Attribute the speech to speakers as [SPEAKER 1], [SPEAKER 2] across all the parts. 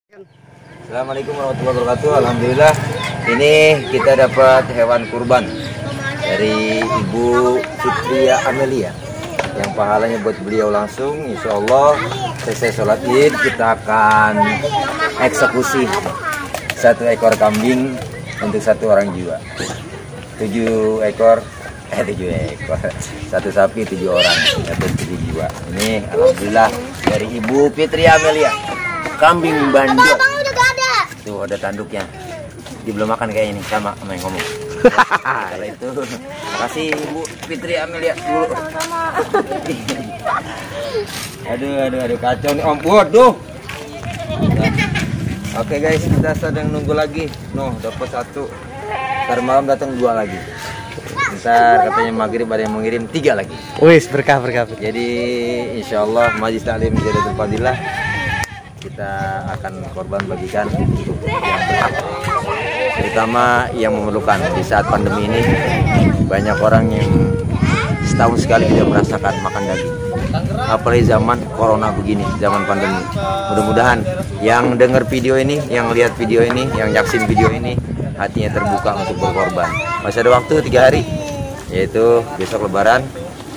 [SPEAKER 1] Assalamualaikum warahmatullahi wabarakatuh. Alhamdulillah ini kita dapat hewan kurban dari Ibu Fitria Amelia yang pahalanya buat beliau langsung. Insya Allah selesai sholat id kita akan eksekusi 1 ekor kambing untuk 1 orang jiwa. 7 ekor 1 sapi 7 orang atau 7 jiwa. Ini alhamdulillah dari Ibu Fitria Amelia. Kambing banjir. Tuh ada tanduknya. Dia belum makan kayaknya nih sama yang ngomong. Kalau itu, makasih Ibu Fitri Amelia dulu. Aduh kacau nih Om. Waduh. Oke guys, kita sedang nunggu lagi. Noh, dapat 1. Ntar malam datang 2 lagi. Ntar katanya maghrib ada yang mengirim 3 lagi.
[SPEAKER 2] Wis berkah.
[SPEAKER 1] Jadi insya Allah Majlis Taklim Jadatul Fadilah kita akan korban bagikan untuk yang berhak, terutama yang memerlukan. Di saat pandemi ini banyak orang yang setahun sekali tidak merasakan makan daging, apalagi zaman corona begini, zaman pandemi. Mudah-mudahan yang dengar video ini, yang lihat video ini, yang nyaksin video ini, hatinya terbuka untuk berkorban. Masih ada waktu 3 hari, yaitu besok Lebaran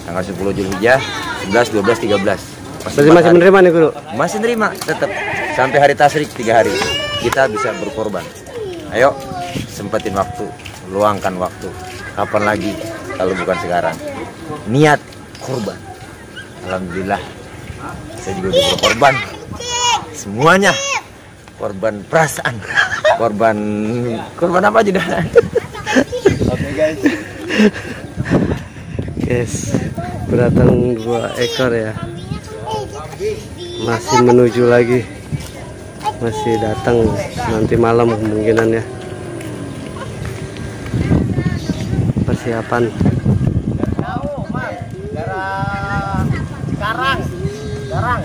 [SPEAKER 1] tanggal 10 Zulhijjah, 11, 12, 13.
[SPEAKER 2] Masih menerima nih Guru?
[SPEAKER 1] Masih nerima tetap sampai hari tasyrik 3 hari kita bisa berkorban. Ayo sempetin waktu, luangkan waktu. Kapan lagi kalau bukan sekarang? Niat korban. Alhamdulillah saya juga udah berkorban. Semuanya korban perasaan, korban apa aja dah. Oke
[SPEAKER 2] guys, berdatang 2 ekor ya. Masih menuju lagi, masih datang nanti malam kemungkinan ya. Persiapan
[SPEAKER 3] sekarang